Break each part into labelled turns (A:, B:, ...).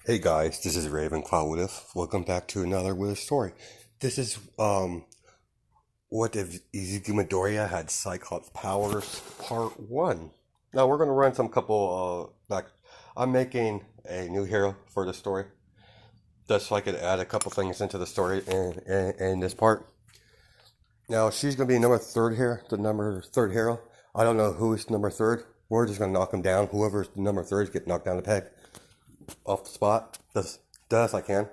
A: Hey guys, this is Raven Cloud with us. Welcome back to another with a story. This is what if Izuku Midoriya had Cyclops powers part one. Now we're gonna run some couple back. I'm making a new hero for the story, just so I could add a couple things into the story in this part. Now she's gonna be number third here, the number third hero. I don't know who's number third. We're just gonna knock him down. Whoever's the number third get knocked down the peg off the spot. Does I can.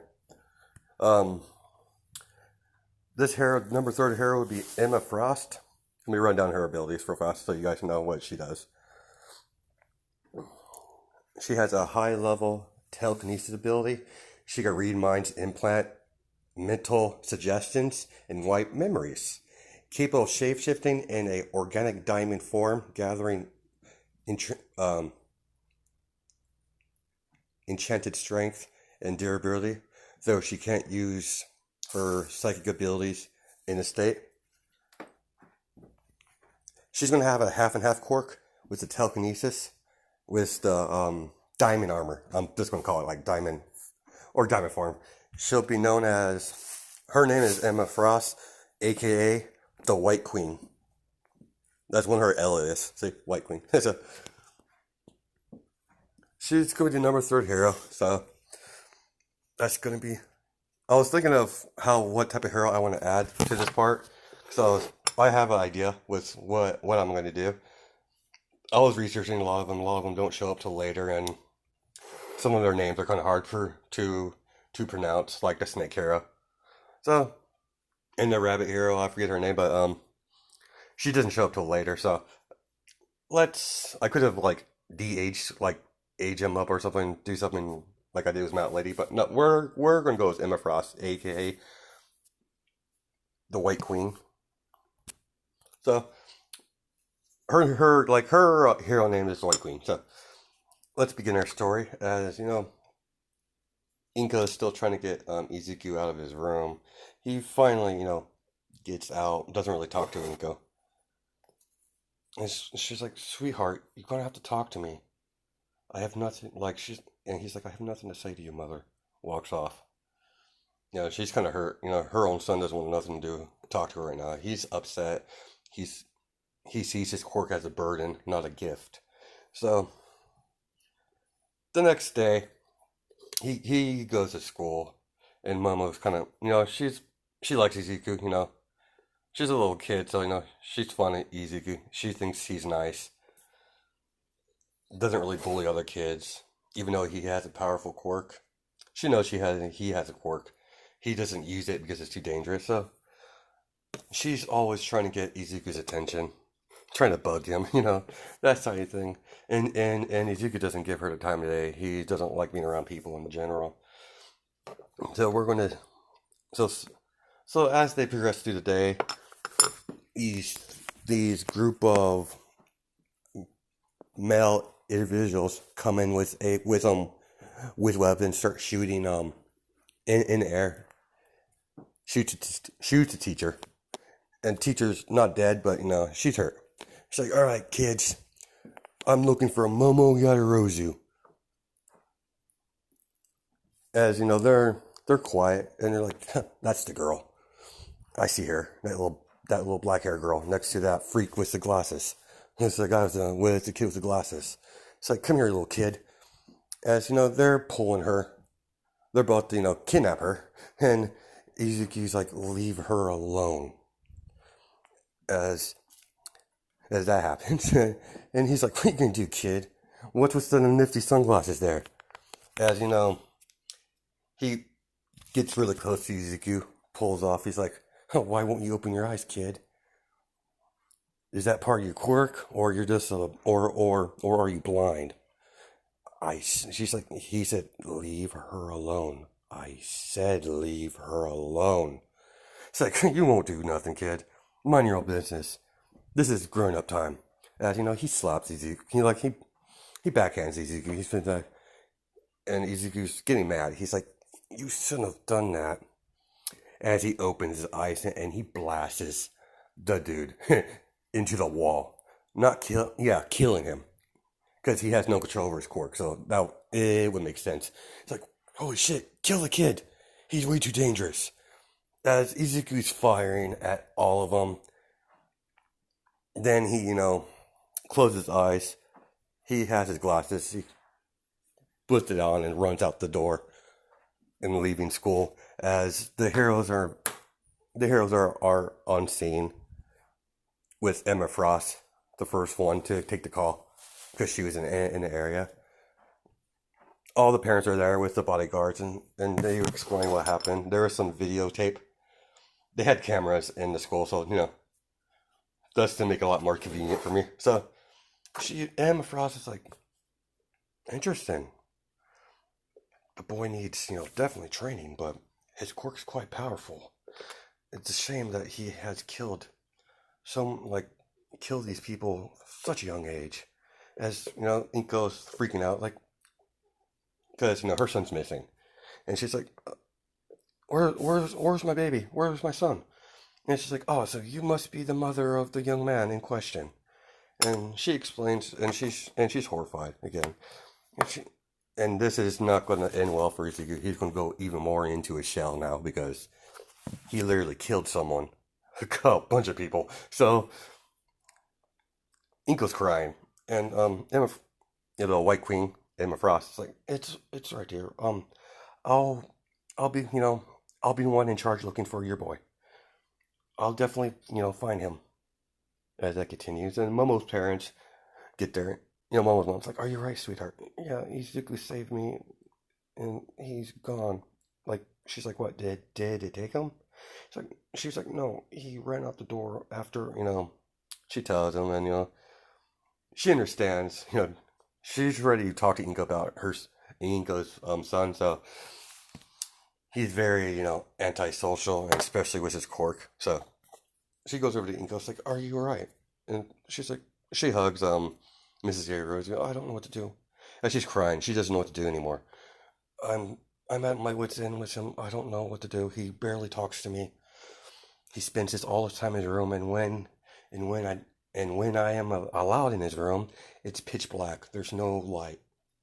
A: Um, this hero, number third hero, would be Emma Frost. Let me run down her abilities real fast so you guys know what she does. She has a high level telekinesis ability. She can read minds, implant mental suggestions, and wipe memories. Capable of shapeshifting in a organic diamond form, gathering enchanted strength and durability, though she can't use her psychic abilities in a state. She's going to have a half and half quirk with the telekinesis, with the diamond armor. I'm just going to call it like diamond or diamond form. She'll be known as, her name is Emma Frost, aka the White Queen. That's one of her L is. See, White Queen. She's going to be the number third hero, so that's going to be. I was thinking of what type of hero I want to add to this part, so I have an idea with what I'm going to do. I was researching a lot of them. A lot of them don't show up till later, and some of their names are kind of hard to pronounce, like the snake hero. So, and the rabbit hero, I forget her name, but she doesn't show up till later. So I could have like de-aged, like age him up or something, do something like I did with Mount Lady, but no, we're gonna go with Emma Frost, aka the White Queen. So her hero name is the White Queen. So let's begin our story. As you know, Inka is still trying to get Izuku out of his room. He finally, gets out. Doesn't really talk to Inka. And she's like, "Sweetheart, you're gonna have to talk to me. I have nothing." And he's like, "I have nothing to say to you, mother." Walks off. She's kind of hurt. Her own son doesn't want nothing to talk to her right now. He's upset. He sees his quirk as a burden, not a gift. So the next day, he goes to school, and Momo's kind of, she likes Izuku. She's a little kid, so she's fun at Izuku. She thinks he's nice. Doesn't really bully other kids, even though he has a powerful quirk. She knows he has a quirk. He doesn't use it because it's too dangerous. So she's always trying to get Izuku's attention, trying to bug him, that kind of thing. And Izuku doesn't give her the time of day. He doesn't like being around people in general. So we're gonna so as they progress through the day, these group of male individuals come in with weapons, start shooting in the air, shoots the teacher, and teacher's not dead, but she's hurt. She's like, "All right, kids, I'm looking for a Momo Yadorozu." As they're quiet, and they're like, "That's the girl. I see her. That little black hair girl next to that freak with the glasses." It's the guy with the kid with the glasses. It's like, "Come here, little kid." As they're pulling her. They're about to, kidnap her. And Izuku's like, "Leave her alone." As that happens. And he's like, "What are you gonna do, kid? What's with the nifty sunglasses there?" As he gets really close to Izuku, pulls off. He's like, "Oh, why won't you open your eyes, kid? Is that part of your quirk, or you're just or are you blind?" He said, "Leave her alone." I said, "Leave her alone." It's like, "You won't do nothing, kid. Mind your own business. This is grown up time." As he slaps Izuku. He backhands Izuku. He's been like, and Izuku's getting mad. He's like, "You shouldn't have done that." As he opens his eyes and he blasts the dude into the wall. Killing him. Because he has no control over his quirk, so it would make sense. It's like, Holy shit, kill the kid. He's way too dangerous. As Izuku's firing at all of them, then he, closes his eyes. He has his glasses. He puts it on and runs out the door and leaving school. As the heroes are on scene with Emma Frost, the first one to take the call because she was in the area. All the parents are there with the bodyguards, and they explain what happened. There was some videotape. They had cameras in the school, so that's to make it a lot more convenient for me. So Emma Frost is like, interesting. The boy needs, definitely training, but his quirk's quite powerful. It's a shame that he has killed these people at such a young age. As, Inko's freaking out, like, because, her son's missing. And she's like, where's my baby? Where's my son? And she's like, oh, so you must be the mother of the young man in question. And she explains, and she's horrified again. And this is not going to end well for Izuku. He's going to go even more into his shell now because he literally killed someone, a bunch of people. So Inko's crying, and Emma, the White Queen, Emma Frost, is like, it's right here. I'll I'll be I'll be the one in charge looking for your boy. I'll definitely find him. As that continues, and Momo's parents get there. Momo's mom's like, "Are you right, sweetheart? Yeah, Izuku saved me, and he's gone." Like, she's like, "What? Did it take him?" She's like, "No, he ran out the door after." She tells him, and she understands. She's ready to talk to Inko about Inko's son. So he's very antisocial, and especially with his quirk. So she goes over to Inko. She's like, "Are you alright?" And she's like, she hugs Mrs. Rose. I don't know what to do. And she's crying. She doesn't know what to do anymore. I'm I'm at my wits' end with him. I don't know what to do. He barely talks to me. He spends all his time in his room, and when I when I am allowed in his room, it's pitch black. There's no light.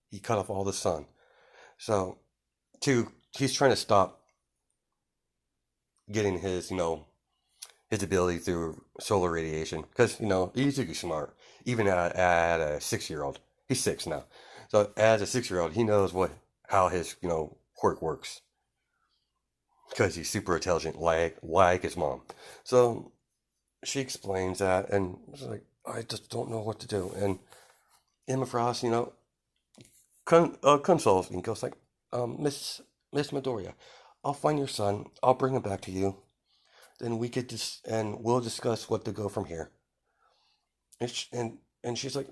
A: He cut off all the sun. So, he's trying to stop getting his ability through solar radiation because he's really smart. Even at a 6 year old, he's 6 now. So as a 6 year old, he knows how his quirk works because he's super intelligent, like his mom. So she explains that, and she's like, I just don't know what to do. And Emma Frost, consoles me and goes like, Miss Midoriya, I'll find your son. I'll bring him back to you. Then we'll discuss what to go from here. And she's like,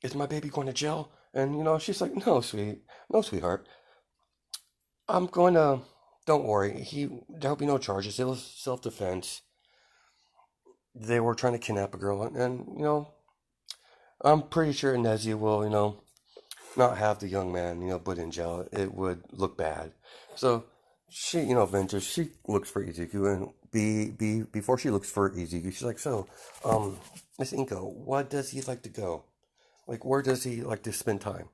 A: is my baby going to jail? And she's like, no, sweetheart. I'm going to. Don't worry. There'll be no charges. It was self-defense. They were trying to kidnap a girl, and I'm pretty sure Nezia will, not have the young man, put in jail. It would look bad. So she, ventures. She looks for Izuku, and before she looks for Izuku, she's like, so, Miss Inko, what does he like to go? Like, where does he like to spend time?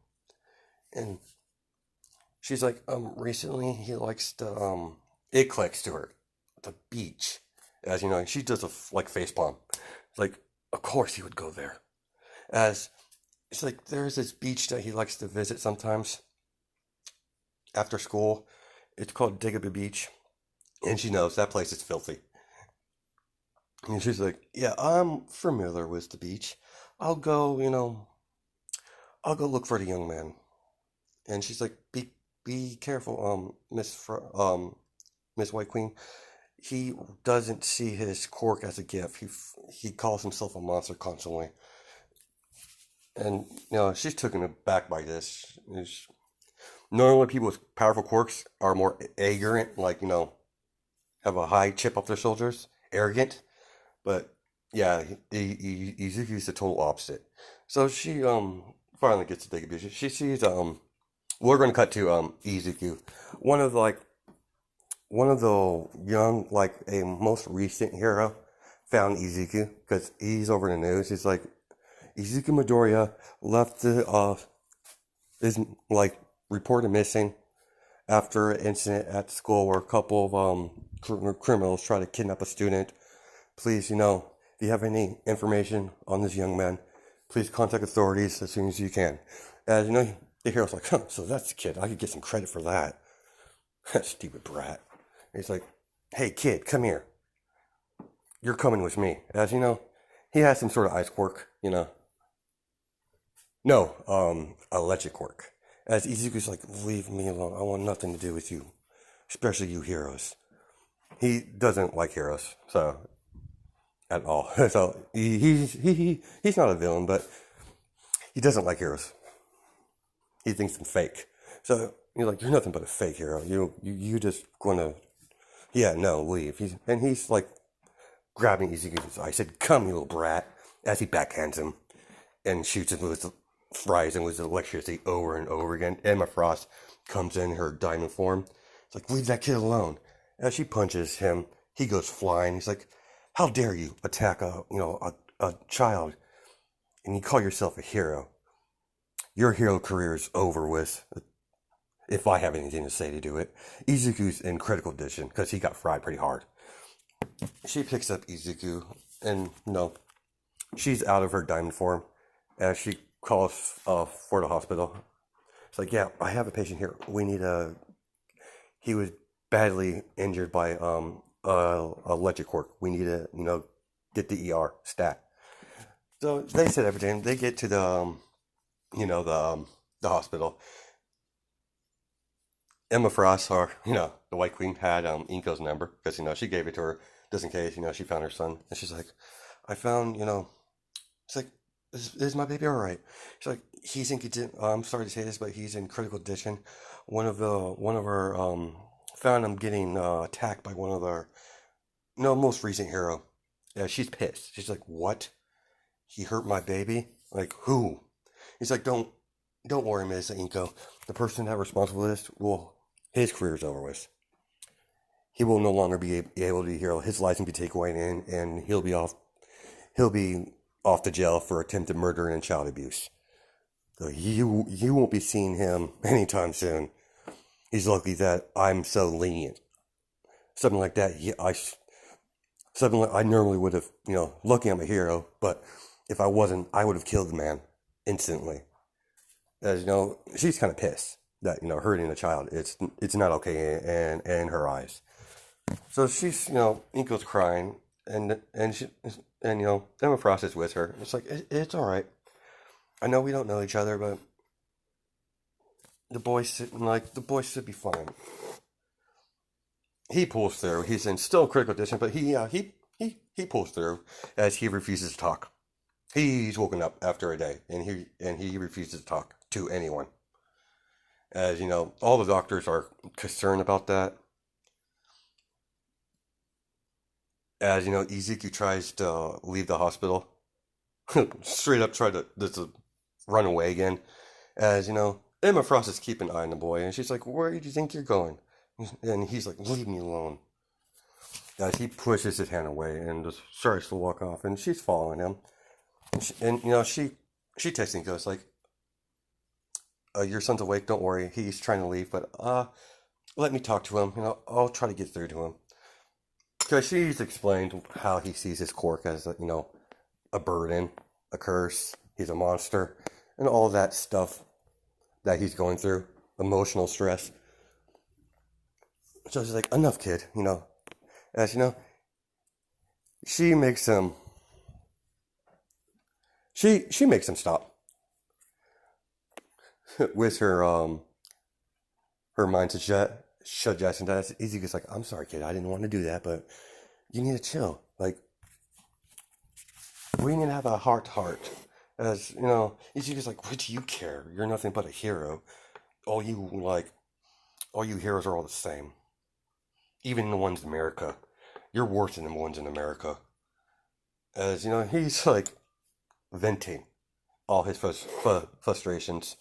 A: And she's like, recently he likes to, it clicks to her, the beach. As she does a face palm. It's like, of course he would go there. As it's like there's this beach that he likes to visit sometimes after school. It's called Digaba Beach, and she knows that place is filthy. And she's like, yeah, I'm familiar with the beach. I'll go, I'll go look for the young man. And she's like, be careful, Miss White Queen. He doesn't see his quirk as a gift. He calls himself a monster constantly. And she's taken aback by this. Normally, people with powerful quirks are more arrogant, like have a high chip off their shoulders, arrogant. But yeah, Izuku's the total opposite. So she finally gets to take a picture. She sees we're gonna cut to Izuku, one of the young, like a most recent hero, found Izuku because he's over in the news. He's like, Izuku Midoriya left is like reported missing. after an incident at school where a couple of criminals try to kidnap a student. Please, if you have any information on this young man, please contact authorities as soon as you can. As the hero's like, huh, so that's the kid. I could get some credit for that. Stupid brat. And he's like, hey kid, come here. You're coming with me. As he has some sort of ice quirk. No, electric quirk. As Izuku's like, leave me alone. I want nothing to do with you. Especially you heroes. He doesn't like heroes, so at all. So he's not a villain, but he doesn't like heroes. He thinks them fake. So you're like, you're nothing but a fake hero. You just gonna, yeah, no, leave. He's like grabbing Izuku's eye. I said, come, you little brat, as he backhands him and shoots him with fries and with electricity over and over again. Emma Frost comes in her diamond form. It's like, leave that kid alone. As she punches him, he goes flying. He's like, how dare you attack a child and you call yourself a hero? Your hero career is over with, if I have anything to say to do it. Izuku's in critical condition because he got fried pretty hard. She picks up Izuku and she's out of her diamond form as she calls for the hospital. It's like, yeah, I have a patient here. We need he was badly injured by electric quirk. We need to, get the ER stat. So they said everything. They get to the hospital. Emma Frost, or the White Queen, had Inko's number because she gave it to her just in case she found her son. And she's like, I found it's like, is my baby all right? She's like, he's in I'm sorry to say this, but he's in critical condition. One of our found him getting attacked by one of our most recent hero. Yeah, she's pissed. She's like, what? He hurt my baby? Like, who? He's like, don't worry, Miss Inko. The person that responsible for this his career's over with. He will no longer be able to be a hero. His license will be taken away, and he'll be off the jail for attempted murder and child abuse. So you won't be seeing him anytime soon. He's lucky that I'm so lenient. Something like that. I normally would have, lucky I'm a hero, but if I wasn't, I would have killed the man instantly. As she's kind of pissed that hurting a child, it's not okay in her eyes. So she's Inko's crying, and Emma Frost is with her. It's like, it's all right. I know we don't know each other, but the boy should be fine. He pulls through. He's in still critical condition, but he pulls through as he refuses to talk. He's woken up after a day, and he refuses to talk to anyone. As all the doctors are concerned about that. As Izuku tries to leave the hospital, straight up try to run away again. As Emma Frost is keeping an eye on the boy, and she's like, "Where do you think you're going?" And he's like, "Leave me alone." As he pushes his hand away and just starts to walk off, and she's following him. And she texts and goes like, "Your son's awake. Don't worry. He's trying to leave, but let me talk to him. I'll try to get through to him." Because she's explained how he sees his quirk as a burden, a curse. He's a monster, and all that stuff that he's going through, emotional stress. So she's like, "Enough, kid." As she makes him. She makes him stop with her mind to shut Jackson down. Easy, like, "I'm sorry, kid. I didn't want to do that, but you need to chill. Like, we need to have a heart to heart." As Easy's like, "What do you care? You're nothing but a hero. All you heroes are all the same. Even the ones in America. You're worse than the ones in America." As he's like venting all his frustrations.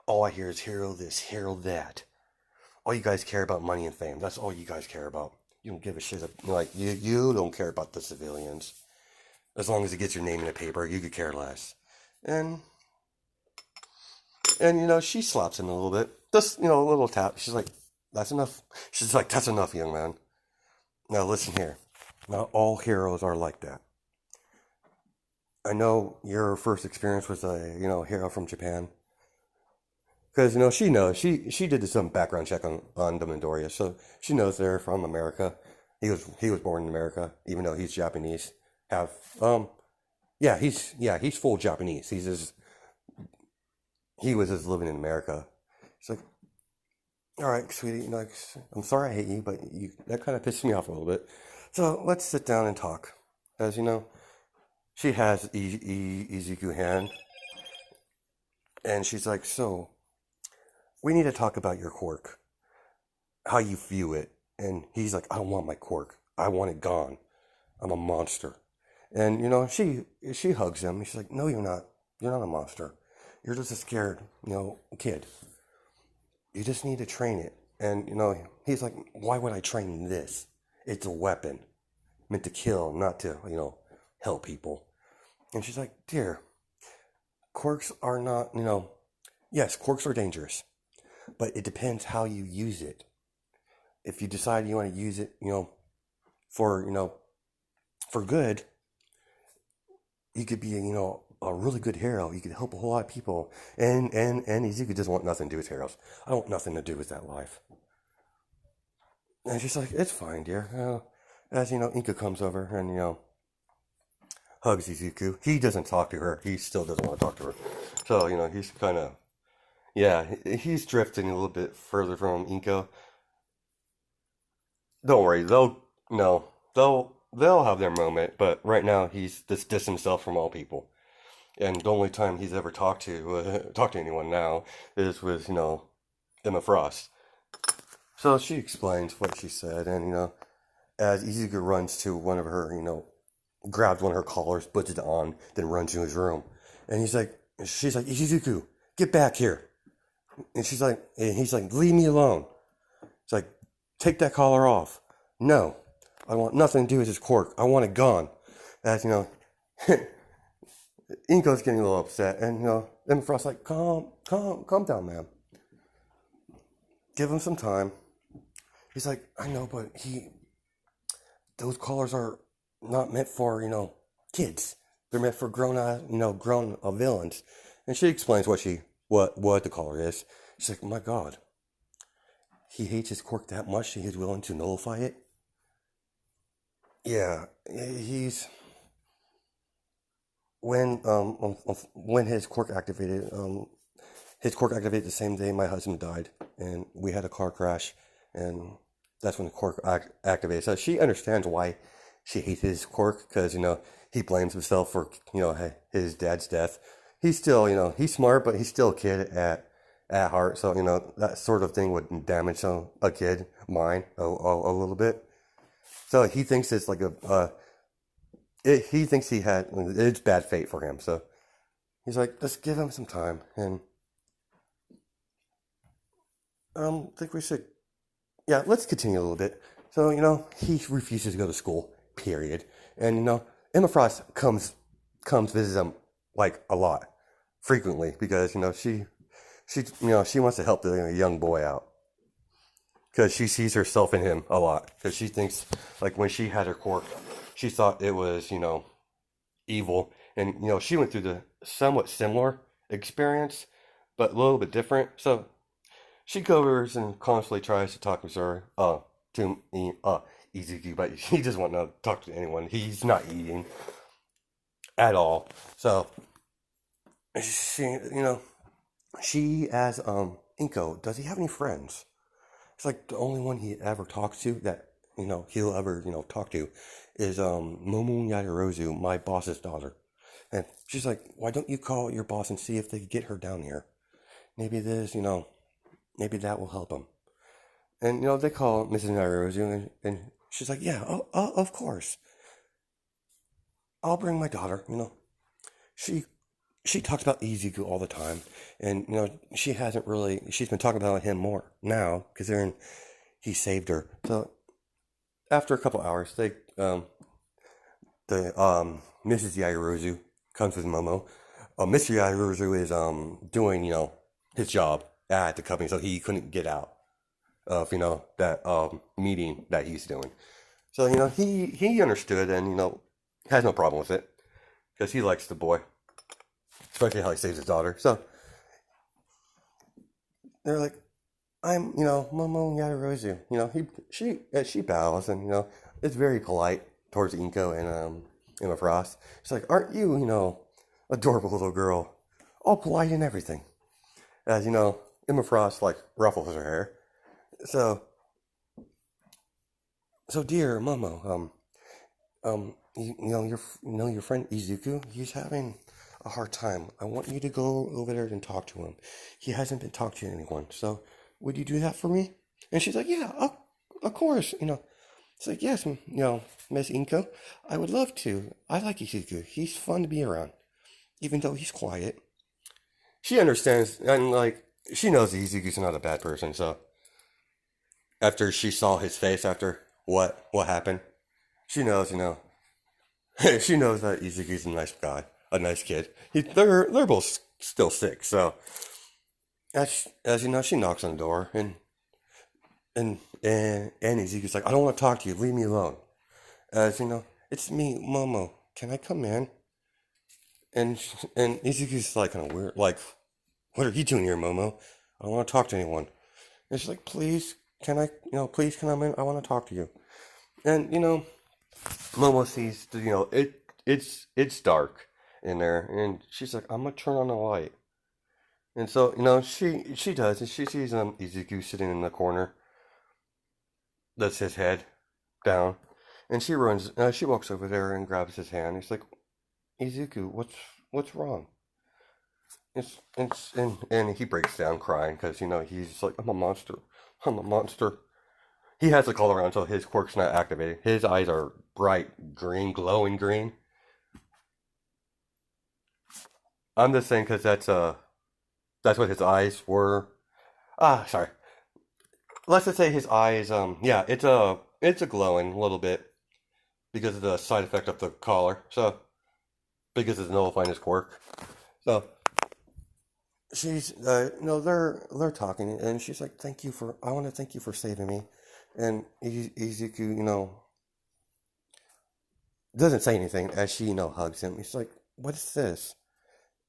A: All I hear is hero this, hero that. All you guys care about money and fame. That's all you guys care about. You don't give a shit. You don't care about the civilians. As long as it gets your name in the paper, you could care less. And she slaps him a little bit. Just, a little tap. She's like, That's enough. She's like, that's enough, young man. Now listen here. Not all heroes are like that. I know your first experience was a hero from Japan, because she knows she did some background check on the Midoriya, so she knows they're from America. He was born in America, even though he's Japanese. Have he's full Japanese. He was just living in America. It's like, all right, sweetie, I'm sorry I hate you, but that kind of pisses me off a little bit. So let's sit down and talk. As you know, she has Izuku hand, and she's like, so we need to talk about your quirk, how you view it. And he's like, I don't want my quirk. I want it gone. I'm a monster. And she hugs him. She's like, no, you're not. You're not a monster. You're just a scared, kid. You just need to train it. And he's like, why would I train this? It's a weapon meant to kill, not to help people. And she's like, dear, quirks are not, yes, quirks are dangerous, but it depends how you use it. If you decide you want to use it, for for good, you could be a really good hero. You could help a whole lot of people. And Izuku doesn't want nothing to do with heroes. I don't want nothing to do with that life. And she's like, it's fine, dear. As Inka comes over and hugs Izuku. He doesn't talk to her. He still doesn't want to talk to her. So he's kind of he's drifting a little bit further from Inka. Don't worry, they'll have their moment, but right now he's just himself from all people. And the only time he's ever talked to anyone now is with Emma Frost. So she explains what she said, and as Izuku runs to one of her, grabs one of her collars, puts it on, then runs to his room, and she's like, Izuku, get back here, and he's like, leave me alone. It's like, take that collar off. No, I want nothing to do with his quirk. I want it gone. As Inko's getting a little upset, and Emma Frost's like, calm down, man. Give him some time. He's like, I know, but those collars are not meant for kids. They're meant for grown villains. And she explains what the collar is. She's like, my God, he hates his quirk that much that he's willing to nullify it. Yeah, when his quirk activated. His quirk activated the same day my husband died, and we had a car crash, and that's when the quirk activated. So she understands why she hates his quirk, because he blames himself for his dad's death. He's still he's smart, but he's still a kid at heart. So that sort of thing would damage a kid mind a little bit. So he thinks it's like he thinks it's bad fate for him. So he's like, let's give him some time, and I think we should, let's continue a little bit. So he refuses to go to school, period. And Emma Frost comes visit him like a lot, frequently, because she wants to help the young boy out, because she sees herself in him a lot. Because she thinks, like, when she had her quirk, she thought it was evil, and she went through the somewhat similar experience, but a little bit different. So she goes and constantly tries to talk to her, Izuku, but he doesn't want to talk to anyone. He's not eating at all. So she asks Inko, does he have any friends? It's like the only one he ever talks to that he'll ever talk to is Momo Yajirozu, my boss's daughter. And she's like, why don't you call your boss and see if they can get her down here? Maybe maybe that will help him. And they call Mrs. Yajirozu, and she's like, yeah, of course, I'll bring my daughter. She talks about Izuku all the time, and she's been talking about him more now, considering he saved her. So after a couple hours, the Mrs. Yajirozu comes with Momo. Mr. Yajirozu is doing his job at the company, so he couldn't get out. of that meeting that he's doing. So he understood and has no problem with it because he likes the boy, especially how he saves his daughter. So they're like, I'm Momo Yadarozu. She bows and it's very polite towards Inko and Emma Frost. She's like, aren't you adorable little girl, all polite and everything? As Emma Frost like ruffles her hair. So dear Momo, your friend Izuku, he's having a hard time. I want you to go over there and talk to him. He hasn't been talking to anyone. So would you do that for me? And she's like, yeah, of course. It's like, yes, Miss Inko, I would love to. I like Izuku. He's fun to be around, even though he's quiet. She understands, and like she knows Izuku's not a bad person. So after she saw his face after what happened, she knows, she knows that Izuku's a nice guy, a nice kid. They're both still sick, so as you know, she knocks on the door and Izuku's like, I don't want to talk to you, leave me alone. As it's me, Momo. Can I come in? And Izuku's like kind of weird, like, what are you doing here, Momo? I don't want to talk to anyone. And she's like, please, can I, please can I come in? I want to talk to you. And Momo sees, it's dark in there, and she's like, I'm gonna turn on the light. And so, she does, and she sees Izuku sitting in the corner. That's his head down, and she walks over there and grabs his hand. He's like, Izuku, what's wrong? And he breaks down crying because he's like, I'm a monster. I'm a monster. He has the color on, so his quirk's not activated. His eyes are bright green, glowing green. I'm just saying because that's what his eyes were. Sorry. Let's just say his eyes. Yeah, it's a glowing a little bit because of the side effect of the collar. So because it's nullifying his quirk. So she's they're talking and she's like, I want to thank you for saving me. And Izuku doesn't say anything as she hugs him. He's like, what is this?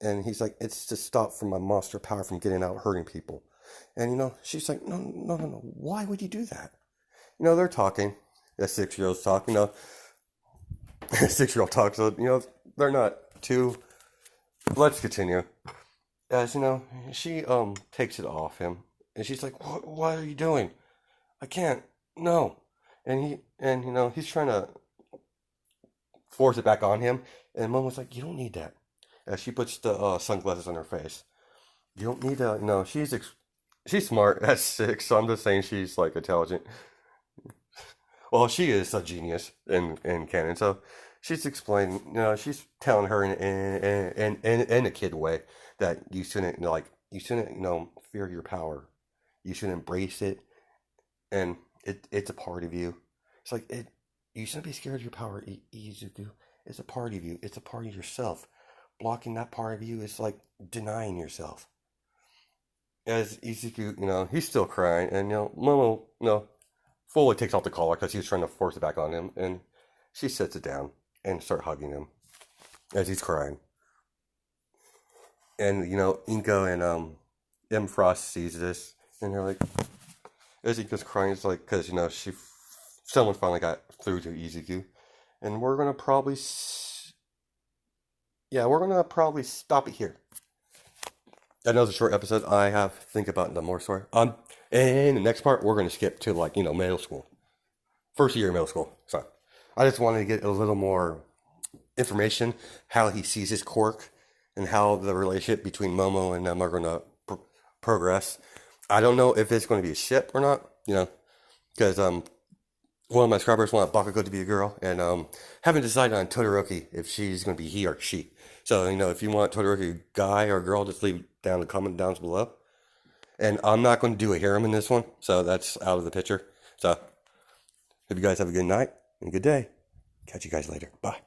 A: And he's like, it's to stop from my monster power from getting out hurting people. And she's like, no, no, no, no, why would you do that? They're talking. A 6-year-old's talk. A 6-year-old talks. So they're not too. Let's continue. As she takes it off him, and she's like, what are you doing? I can't. No. And he's trying to force it back on him, and Mom was like, you don't need that. As she puts the sunglasses on her face, you don't need to. She's smart at 6, so I'm just saying she's like intelligent. Well, she is a genius in canon, so she's explaining. She's telling her in a kid way that you shouldn't fear your power. You should embrace it, and it's a part of you. It's like you shouldn't be scared of your power, Izuku. It's a part of you. It's a part of yourself. Blocking that part of you is like denying yourself. As Izuku, he's still crying, and Momo, fully takes off the collar because he was trying to force it back on him, and she sets it down and start hugging him as he's crying. And Inko and M Frost sees this, and they're like, as Inko's crying, it's like because someone finally got through to Izuku, and we're gonna probably stop it here. I know it's a short episode. I have to think about the more story. And the next part, we're going to skip to middle school. First year of middle school. So I just wanted to get a little more information, how he sees his quirk, and how the relationship between Momo and them are going to progress. I don't know if it's going to be a ship or not, because one of my subscribers wanted Bakugo to be a girl, and haven't decided on Todoroki if she's going to be he or she. So, if you want Todoroki guy or girl, just leave down the comment downs below. And I'm not going to do a harem in this one, so that's out of the picture. So, hope you guys have a good night and a good day. Catch you guys later. Bye.